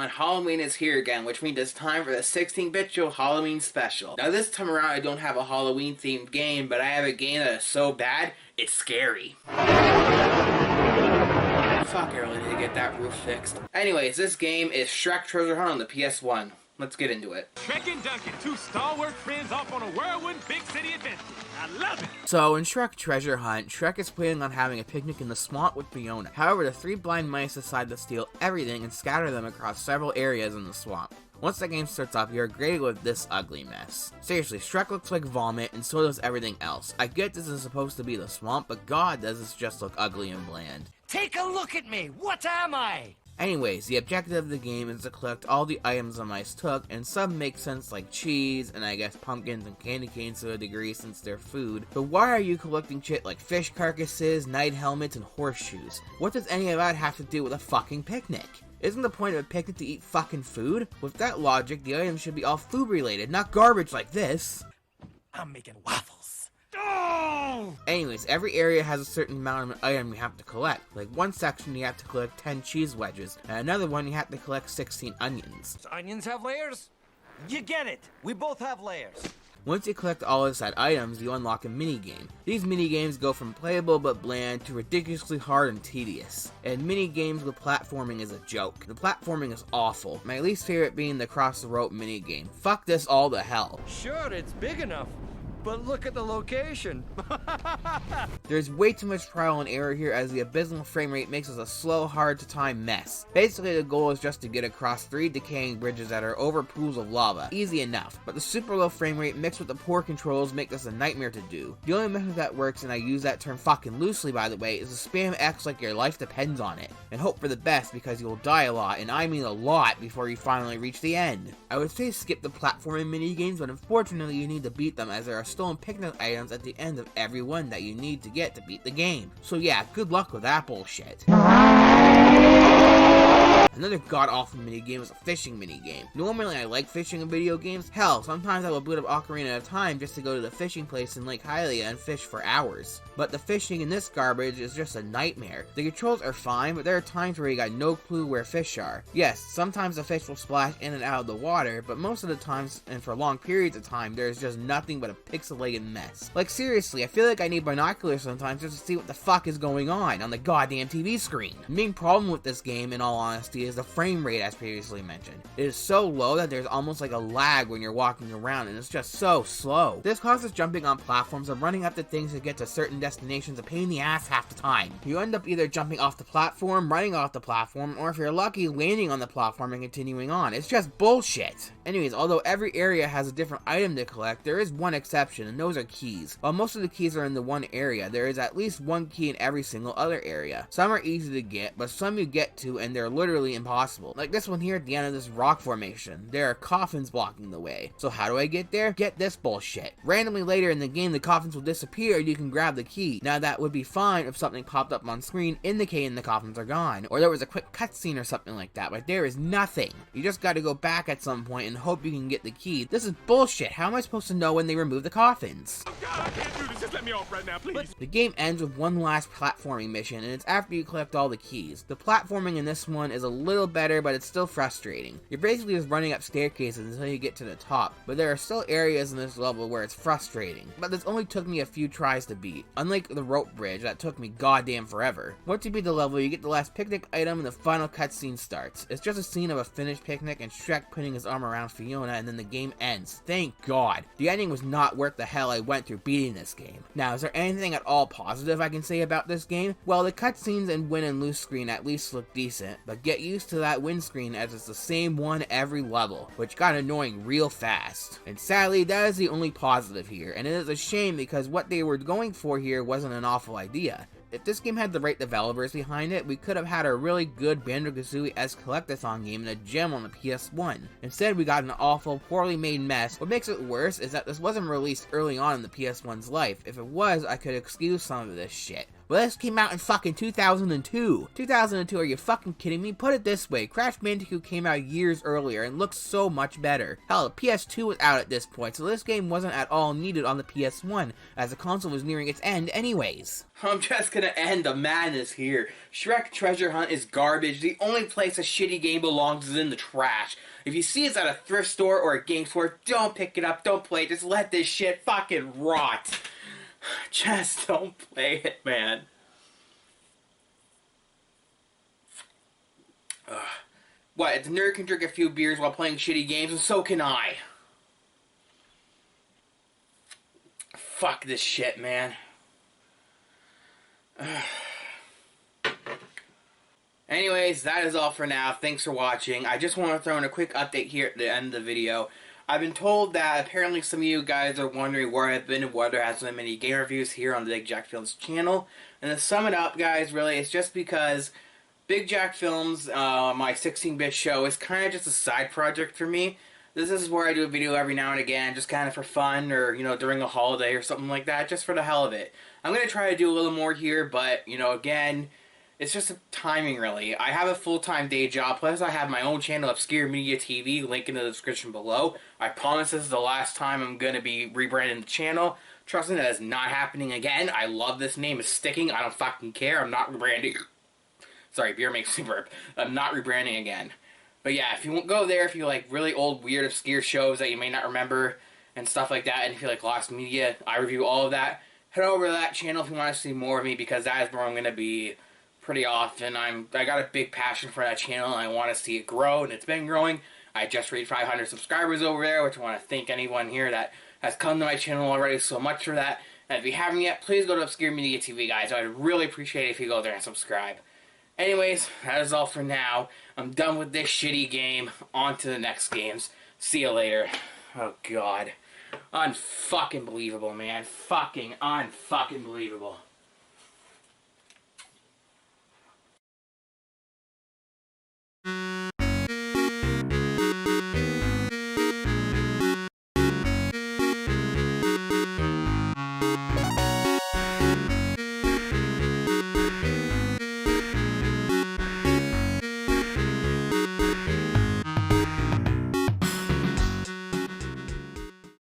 everyone, Halloween is here again, which means it's time for the 16-Bit Show Halloween special. Now this time around I don't have a Halloween themed game, but I have a game that is so bad, it's scary. Fuck, I really need to get that roof fixed. Anyways, this game is Shrek Treasure Hunt on the PS1. Let's get into it. Shrek and Duncan, two stalwart friends off on a whirlwind big city adventure. I love it! So, in Shrek Treasure Hunt, Shrek is planning on having a picnic in the swamp with Fiona. However, the three blind mice decide to steal everything and scatter them across several areas in the swamp. Once the game starts off, you're greeted with this ugly mess. Seriously, Shrek looks like vomit, and so does everything else. I get this is supposed to be the swamp, but god does this just look ugly and bland. Take a look at me! What am I? Anyways, the objective of the game is to collect all the items the mice took, and some make sense like cheese, and I guess pumpkins and candy canes to a degree since they're food. But why are you collecting shit like fish carcasses, knight helmets, and horseshoes? What does any of that have to do with a fucking picnic? Isn't the point of a picnic to eat fucking food? With that logic, the items should be all food related, not garbage like this. I'm making waffles. Anyways, every area has a certain amount of item you have to collect. Like one section you have to collect 10 cheese wedges, and another one you have to collect 16 onions. Does onions have layers? You get it! We both have layers. Once you collect all the said items, you unlock a minigame. These minigames go from playable but bland to ridiculously hard and tedious. And minigames with platforming is a joke. The platforming is awful, my least favorite being the cross the rope minigame. Fuck this all to hell. Sure, it's big enough. But look at the location. There's way too much trial and error here as the abysmal frame rate makes us a slow, hard to time mess. Basically the goal is just to get across 3 decaying bridges that are over pools of lava. Easy enough, but the super low frame rate mixed with the poor controls make this a nightmare to do. The only method that works, and I use that term fucking loosely by the way, is to spam X like your life depends on it. And hope for the best because you will die a lot, and I mean a lot, before you finally reach the end. I would say skip the platforming minigames, but unfortunately you need to beat them as there are stolen picnic items at the end of every one that you need to get to beat the game. So yeah, good luck with that bullshit. Another god-awful minigame is a fishing minigame. Normally I like fishing in video games. Hell, sometimes I will boot up Ocarina of Time just to go to the fishing place in Lake Hylia and fish for hours. But the fishing in this garbage is just a nightmare. The controls are fine, but there are times where you got no clue where fish are. Yes, sometimes the fish will splash in and out of the water, but most of the times, and for long periods of time, there is just nothing but a pixelated mess. Like seriously, I feel like I need binoculars sometimes just to see what the fuck is going on the goddamn TV screen. The main problem with this game, in all honesty, is the frame rate as previously mentioned. It is so low that there's almost like a lag when you're walking around, and it's just so slow. This causes jumping on platforms and running up to things to get to certain destinations a pain in the ass half the time. You end up either jumping off the platform, running off the platform, or if you're lucky, landing on the platform and continuing on. It's just bullshit. Anyways, although every area has a different item to collect, there is one exception, and those are keys. While most of the keys are in the one area, there is at least one key in every single other area. Some are easy to get, but some you get to and they're literally impossible. Like this one here at the end of this rock formation. There are coffins blocking the way. So how do I get there? Get this bullshit. Randomly later in the game, the coffins will disappear and you can grab the key. Now that would be fine if something popped up on screen indicating the coffins are gone, or there was a quick cutscene or something like that, but there is nothing. You just gotta go back at some point and hope you can get the key. This is bullshit. How am I supposed to know when they remove the coffins? Oh God, I can't do this. Just let me off right now, please. The game ends with one last platforming mission, and it's after you collect all the keys. The platforming in this one is a little better, but it's still frustrating. You're basically just running up staircases until you get to the top, but there are still areas in this level where it's frustrating. But this only took me a few tries to beat, unlike the rope bridge that took me goddamn forever. Once you beat the level, you get the last picnic item and the final cutscene starts. It's just a scene of a finished picnic and Shrek putting his arm around Fiona, and then the game ends. Thank God. The ending was not worth the hell I went through beating this game. Now, is there anything at all positive I can say about this game? Well, the cutscenes and win and lose screen at least look decent, but get used to that win screen as it's the same one every level, which got annoying real fast. And sadly, that is the only positive here, and it is a shame because what they were going for here wasn't an awful idea. If this game had the right developers behind it, we could have had a really good Banjo-Kazooie-esque collectathon game and a gem on the PS1. Instead, we got an awful, poorly made mess. What makes it worse is that this wasn't released early on in the PS1's life. If it was, I could excuse some of this shit. But this came out in fucking 2002. 2002, are you fucking kidding me? Put it this way, Crash Bandicoot came out years earlier and looks so much better. Hell, the PS2 was out at this point, so this game wasn't at all needed on the PS1, as the console was nearing its end anyways. I'm just gonna end the madness here. Shrek Treasure Hunt is garbage. The only place a shitty game belongs is in the trash. If you see it's at a thrift store or a game store, don't pick it up, don't play it, just let this shit fucking rot. Just don't play it, man. What, the nerd can drink a few beers while playing shitty games, and so can I. Fuck this shit, man. Anyways, that is all for now. Thanks for watching. I just want to throw in a quick update here at the end of the video. I've been told that apparently some of you guys are wondering where I've been and whether there hasn't been many game reviews here on the BigJackFilms channel. And to sum it up, guys, really, it's just because BigJackFilms, my 16-bit show, is kind of just a side project for me. This is where I do a video every now and again, just kind of for fun, or, you know, during a holiday or something like that, just for the hell of it. I'm going to try to do a little more here, but, you know, again, it's just a timing, really. I have a full-time day job, plus I have my own channel, Obscure Media TV, link in the description below. I promise this is the last time I'm going to be rebranding the channel. Trust me, that is not happening again. I love this name. It's sticking. I don't fucking care. I'm not rebranding. Sorry, beer makes me burp. I'm not rebranding again. But yeah, if you won't go there, if you like really old, weird, obscure shows that you may not remember and stuff like that, and if you like Lost Media, I review all of that, head over to that channel if you want to see more of me, because that is where I'm going to be pretty often. I got a big passion for that channel, and I want to see it grow, and it's been growing. I just reached 500 subscribers over there, which I want to thank anyone here that has come to my channel already so much for that. And if you haven't yet, please go to Obscure Media TV, guys. I'd really appreciate it if you go there and subscribe. Anyways, that is all for now. I'm done with this shitty game. On to the next games. See you later. Oh, God. Unfucking believable, man. Fucking unfucking believable.